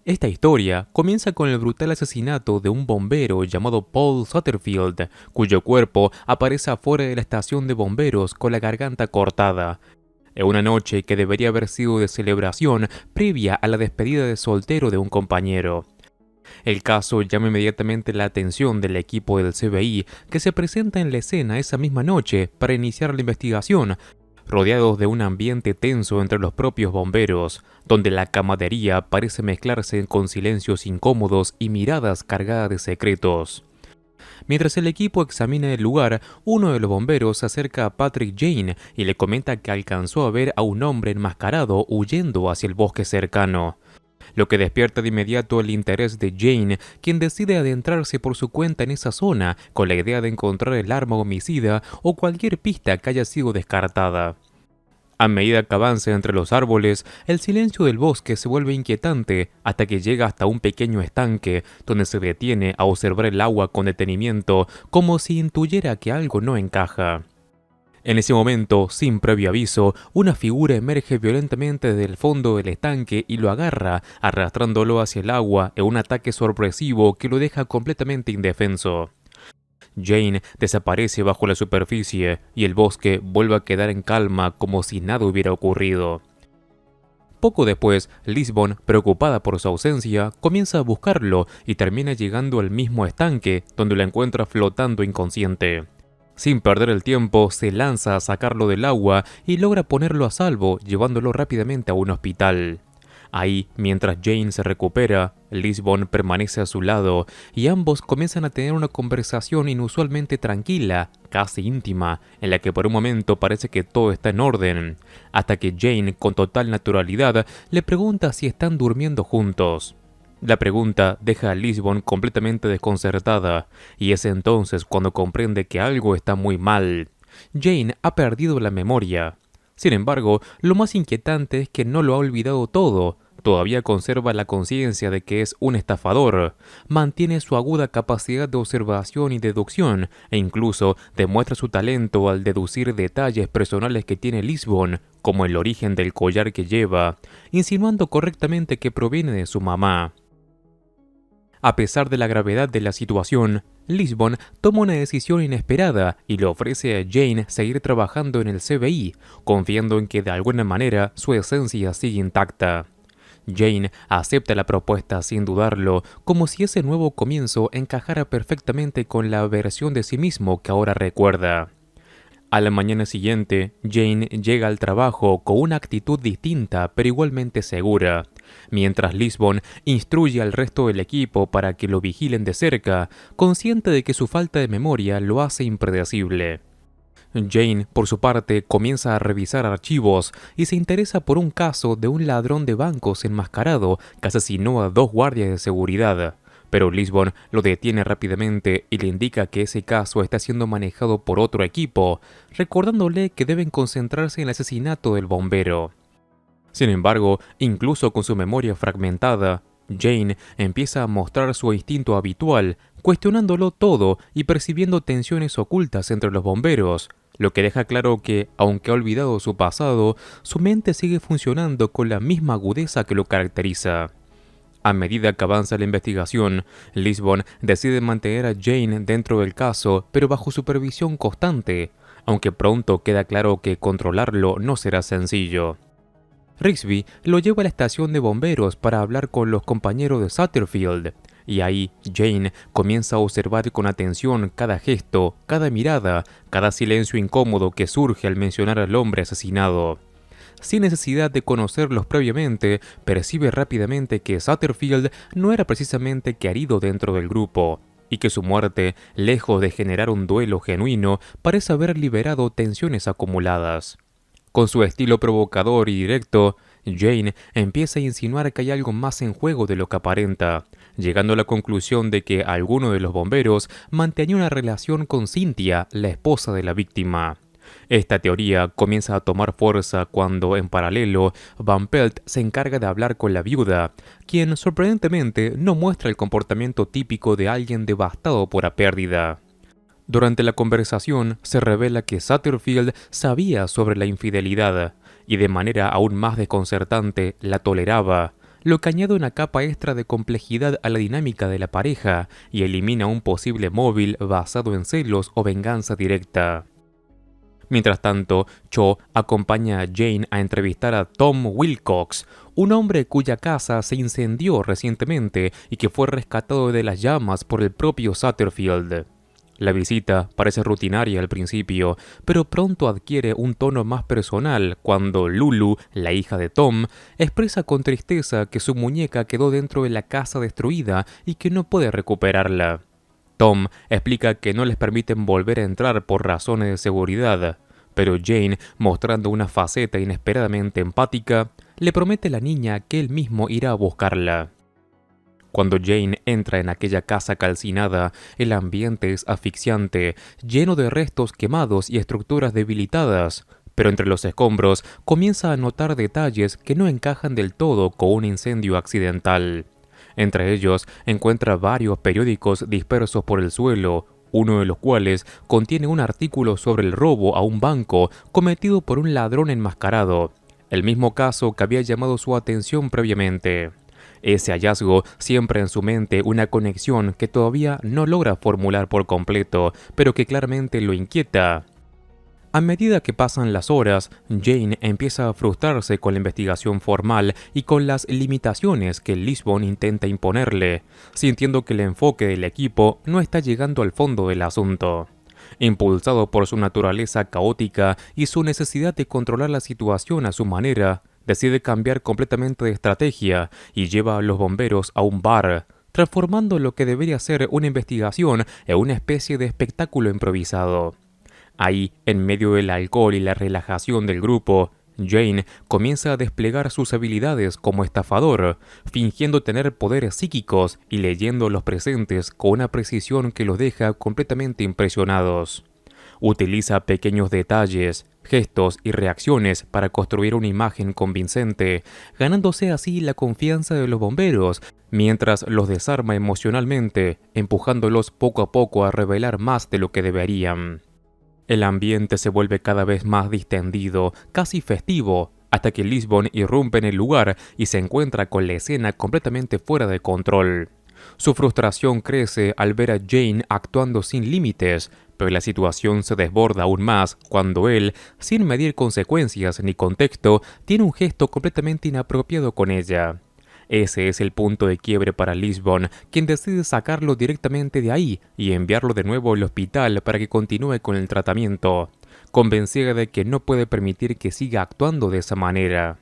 Esta historia comienza con el brutal asesinato de un bombero llamado Paul Sutterfield, cuyo cuerpo aparece afuera de la estación de bomberos con la garganta cortada, en una noche que debería haber sido de celebración previa a la despedida de soltero de un compañero. El caso llama inmediatamente la atención del equipo del CBI, que se presenta en la escena esa misma noche para iniciar la investigación, rodeados de un ambiente tenso entre los propios bomberos, donde la camaradería parece mezclarse con silencios incómodos y miradas cargadas de secretos. Mientras el equipo examina el lugar, uno de los bomberos se acerca a Patrick Jane y le comenta que alcanzó a ver a un hombre enmascarado huyendo hacia el bosque cercano, lo que despierta de inmediato el interés de Jane, quien decide adentrarse por su cuenta en esa zona con la idea de encontrar el arma homicida o cualquier pista que haya sido descartada. A medida que avanza entre los árboles, el silencio del bosque se vuelve inquietante hasta que llega hasta un pequeño estanque, donde se detiene a observar el agua con detenimiento, como si intuyera que algo no encaja. En ese momento, sin previo aviso, una figura emerge violentamente del fondo del estanque y lo agarra, arrastrándolo hacia el agua en un ataque sorpresivo que lo deja completamente indefenso. Jane desaparece bajo la superficie y el bosque vuelve a quedar en calma como si nada hubiera ocurrido. Poco después, Lisbon, preocupada por su ausencia, comienza a buscarlo y termina llegando al mismo estanque, donde lo encuentra flotando inconsciente. Sin perder el tiempo, se lanza a sacarlo del agua y logra ponerlo a salvo, llevándolo rápidamente a un hospital. Ahí, mientras Jane se recupera, Lisbon permanece a su lado y ambos comienzan a tener una conversación inusualmente tranquila, casi íntima, en la que por un momento parece que todo está en orden, hasta que Jane, con total naturalidad, le pregunta si están durmiendo juntos. La pregunta deja a Lisbon completamente desconcertada, y es entonces cuando comprende que algo está muy mal. Jane ha perdido la memoria. Sin embargo, lo más inquietante es que no lo ha olvidado todo. Todavía conserva la conciencia de que es un estafador, mantiene su aguda capacidad de observación y deducción, e incluso demuestra su talento al deducir detalles personales que tiene Lisbon, como el origen del collar que lleva, insinuando correctamente que proviene de su mamá. A pesar de la gravedad de la situación, Lisbon toma una decisión inesperada y le ofrece a Jane seguir trabajando en el CBI, confiando en que de alguna manera su esencia sigue intacta. Jane acepta la propuesta sin dudarlo, como si ese nuevo comienzo encajara perfectamente con la versión de sí mismo que ahora recuerda. A la mañana siguiente, Jane llega al trabajo con una actitud distinta pero igualmente segura, mientras Lisbon instruye al resto del equipo para que lo vigilen de cerca, consciente de que su falta de memoria lo hace impredecible. Jane, por su parte, comienza a revisar archivos y se interesa por un caso de un ladrón de bancos enmascarado que asesinó a 2 guardias de seguridad. Pero Lisbon lo detiene rápidamente y le indica que ese caso está siendo manejado por otro equipo, recordándole que deben concentrarse en el asesinato del bombero. Sin embargo, incluso con su memoria fragmentada, Jane empieza a mostrar su instinto habitual, cuestionándolo todo y percibiendo tensiones ocultas entre los bomberos, lo que deja claro que, aunque ha olvidado su pasado, su mente sigue funcionando con la misma agudeza que lo caracteriza. A medida que avanza la investigación, Lisbon decide mantener a Jane dentro del caso, pero bajo supervisión constante, aunque pronto queda claro que controlarlo no será sencillo. Rigsby lo lleva a la estación de bomberos para hablar con los compañeros de Sutterfield, y ahí Jane comienza a observar con atención cada gesto, cada mirada, cada silencio incómodo que surge al mencionar al hombre asesinado. Sin necesidad de conocerlos previamente, percibe rápidamente que Sutterfield no era precisamente querido dentro del grupo, y que su muerte, lejos de generar un duelo genuino, parece haber liberado tensiones acumuladas. Con su estilo provocador y directo, Jane empieza a insinuar que hay algo más en juego de lo que aparenta, llegando a la conclusión de que alguno de los bomberos mantenía una relación con Cynthia, la esposa de la víctima. Esta teoría comienza a tomar fuerza cuando, en paralelo, Van Pelt se encarga de hablar con la viuda, quien sorprendentemente no muestra el comportamiento típico de alguien devastado por la pérdida. Durante la conversación se revela que Sutterfield sabía sobre la infidelidad y de manera aún más desconcertante la toleraba, lo que añade una capa extra de complejidad a la dinámica de la pareja y elimina un posible móvil basado en celos o venganza directa. Mientras tanto, Cho acompaña a Jane a entrevistar a Tom Wilcox, un hombre cuya casa se incendió recientemente y que fue rescatado de las llamas por el propio Satterfield. La visita parece rutinaria al principio, pero pronto adquiere un tono más personal cuando Lulu, la hija de Tom, expresa con tristeza que su muñeca quedó dentro de la casa destruida y que no puede recuperarla. Tom explica que no les permiten volver a entrar por razones de seguridad, pero Jane, mostrando una faceta inesperadamente empática, le promete a la niña que él mismo irá a buscarla. Cuando Jane entra en aquella casa calcinada, el ambiente es asfixiante, lleno de restos quemados y estructuras debilitadas, pero entre los escombros comienza a notar detalles que no encajan del todo con un incendio accidental. Entre ellos encuentra varios periódicos dispersos por el suelo, uno de los cuales contiene un artículo sobre el robo a un banco cometido por un ladrón enmascarado, el mismo caso que había llamado su atención previamente. Ese hallazgo siempre en su mente una conexión que todavía no logra formular por completo, pero que claramente lo inquieta. A medida que pasan las horas, Jane empieza a frustrarse con la investigación formal y con las limitaciones que Lisbon intenta imponerle, sintiendo que el enfoque del equipo no está llegando al fondo del asunto. Impulsado por su naturaleza caótica y su necesidad de controlar la situación a su manera, decide cambiar completamente de estrategia y lleva a los bomberos a un bar, transformando lo que debería ser una investigación en una especie de espectáculo improvisado. Ahí, en medio del alcohol y la relajación del grupo, Jane comienza a desplegar sus habilidades como estafador, fingiendo tener poderes psíquicos y leyendo los presentes con una precisión que los deja completamente impresionados. Utiliza pequeños detalles, gestos y reacciones para construir una imagen convincente, ganándose así la confianza de los bomberos, mientras los desarma emocionalmente, empujándolos poco a poco a revelar más de lo que deberían. El ambiente se vuelve cada vez más distendido, casi festivo, hasta que Lisbon irrumpe en el lugar y se encuentra con la escena completamente fuera de control. Su frustración crece al ver a Jane actuando sin límites, pero la situación se desborda aún más cuando él, sin medir consecuencias ni contexto, tiene un gesto completamente inapropiado con ella. Ese es el punto de quiebre para Lisbon, quien decide sacarlo directamente de ahí y enviarlo de nuevo al hospital para que continúe con el tratamiento, convencida de que no puede permitir que siga actuando de esa manera.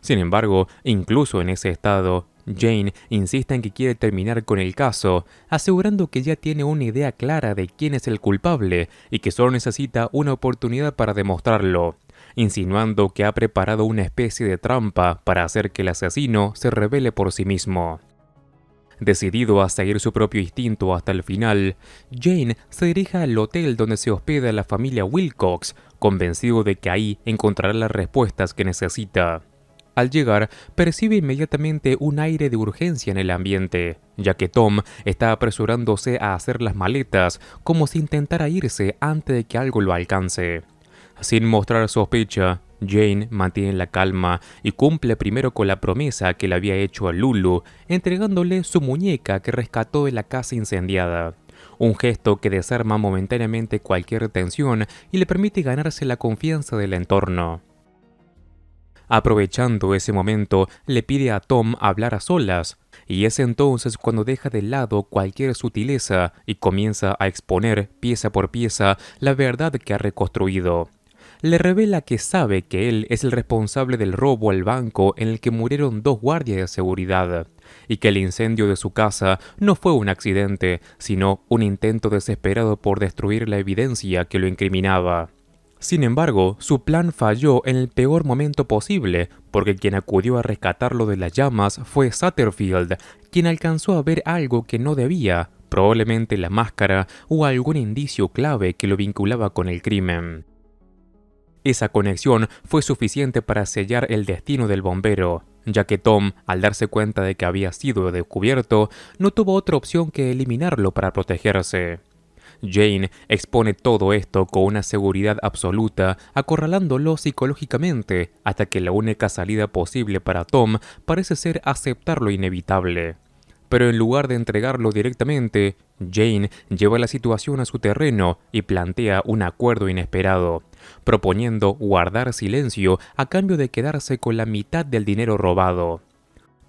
Sin embargo, incluso en ese estado, Jane insiste en que quiere terminar con el caso, asegurando que ya tiene una idea clara de quién es el culpable y que solo necesita una oportunidad para demostrarlo, insinuando que ha preparado una especie de trampa para hacer que el asesino se revele por sí mismo. Decidido a seguir su propio instinto hasta el final, Jane se dirige al hotel donde se hospeda la familia Wilcox, convencido de que ahí encontrará las respuestas que necesita. Al llegar, percibe inmediatamente un aire de urgencia en el ambiente, ya que Tom está apresurándose a hacer las maletas como si intentara irse antes de que algo lo alcance. Sin mostrar sospecha, Jane mantiene la calma y cumple primero con la promesa que le había hecho a Lulu, entregándole su muñeca que rescató de la casa incendiada. Un gesto que desarma momentáneamente cualquier tensión y le permite ganarse la confianza del entorno. Aprovechando ese momento, le pide a Tom hablar a solas, y es entonces cuando deja de lado cualquier sutileza y comienza a exponer, pieza por pieza, la verdad que ha reconstruido. Le revela que sabe que él es el responsable del robo al banco en el que murieron 2 guardias de seguridad, y que el incendio de su casa no fue un accidente, sino un intento desesperado por destruir la evidencia que lo incriminaba. Sin embargo, su plan falló en el peor momento posible, porque quien acudió a rescatarlo de las llamas fue Satterfield, quien alcanzó a ver algo que no debía, probablemente la máscara o algún indicio clave que lo vinculaba con el crimen. Esa conexión fue suficiente para sellar el destino del bombero, ya que Tom, al darse cuenta de que había sido descubierto, no tuvo otra opción que eliminarlo para protegerse. Jane expone todo esto con una seguridad absoluta, acorralándolo psicológicamente, hasta que la única salida posible para Tom parece ser aceptar lo inevitable. Pero en lugar de entregarlo directamente, Jane lleva la situación a su terreno y plantea un acuerdo inesperado, proponiendo guardar silencio a cambio de quedarse con la mitad del dinero robado.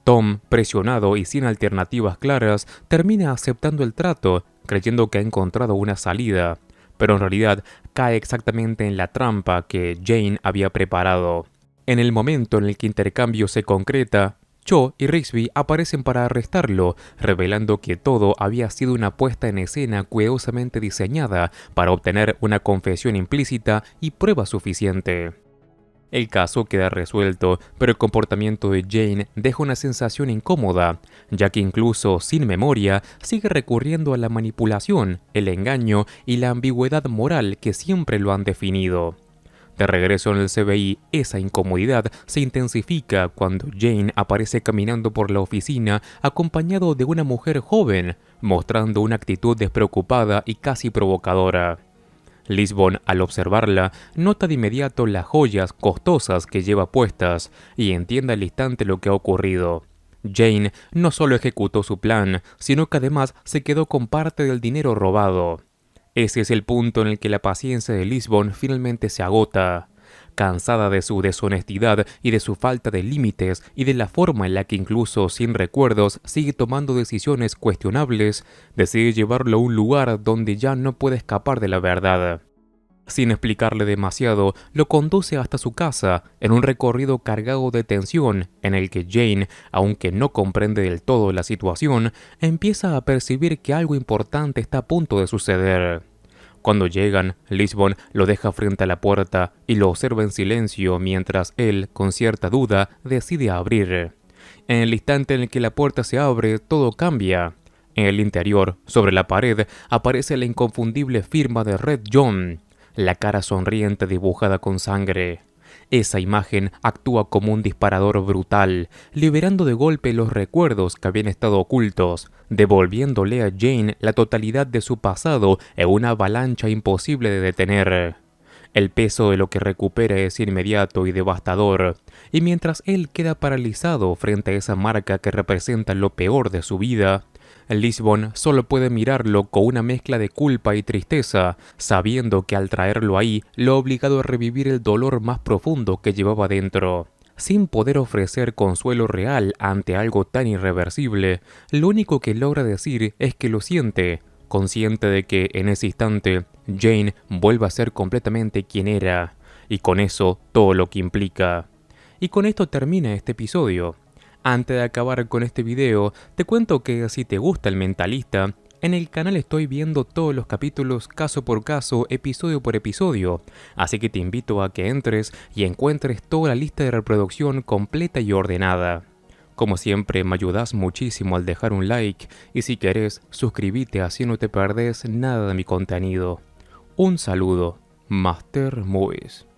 Tom, presionado y sin alternativas claras, termina aceptando el trato, creyendo que ha encontrado una salida, pero en realidad cae exactamente en la trampa que Jane había preparado. En el momento en el que intercambio se concreta, Cho y Rigsby aparecen para arrestarlo, revelando que todo había sido una puesta en escena cuidadosamente diseñada para obtener una confesión implícita y prueba suficiente. El caso queda resuelto, pero el comportamiento de Jane deja una sensación incómoda, ya que incluso sin memoria sigue recurriendo a la manipulación, el engaño y la ambigüedad moral que siempre lo han definido. De regreso en el CBI, esa incomodidad se intensifica cuando Jane aparece caminando por la oficina acompañado de una mujer joven, mostrando una actitud despreocupada y casi provocadora. Lisbon, al observarla, nota de inmediato las joyas costosas que lleva puestas y entiende al instante lo que ha ocurrido. Jane no solo ejecutó su plan, sino que además se quedó con parte del dinero robado. Ese es el punto en el que la paciencia de Lisbon finalmente se agota. Cansada de su deshonestidad y de su falta de límites y de la forma en la que incluso sin recuerdos sigue tomando decisiones cuestionables, decide llevarlo a un lugar donde ya no puede escapar de la verdad. Sin explicarle demasiado, lo conduce hasta su casa, en un recorrido cargado de tensión, en el que Jane, aunque no comprende del todo la situación, empieza a percibir que algo importante está a punto de suceder. Cuando llegan, Lisbon lo deja frente a la puerta y lo observa en silencio mientras él, con cierta duda, decide abrir. En el instante en el que la puerta se abre, todo cambia. En el interior, sobre la pared, aparece la inconfundible firma de Red John, la cara sonriente dibujada con sangre. Esa imagen actúa como un disparador brutal, liberando de golpe los recuerdos que habían estado ocultos, devolviéndole a Jane la totalidad de su pasado en una avalancha imposible de detener. El peso de lo que recupera es inmediato y devastador, y mientras él queda paralizado frente a esa marca que representa lo peor de su vida, Lisbon solo puede mirarlo con una mezcla de culpa y tristeza, sabiendo que al traerlo ahí lo ha obligado a revivir el dolor más profundo que llevaba dentro. Sin poder ofrecer consuelo real ante algo tan irreversible, lo único que logra decir es que lo siente, consciente de que en ese instante Jane vuelve a ser completamente quien era, y con eso todo lo que implica. Y con esto termina este episodio. Antes de acabar con este video, te cuento que si te gusta El Mentalista, en el canal estoy viendo todos los capítulos caso por caso, episodio por episodio, así que te invito a que entres y encuentres toda la lista de reproducción completa y ordenada. Como siempre, me ayudas muchísimo al dejar un like y si querés, suscríbete así no te perdés nada de mi contenido. Un saludo, Master Movies.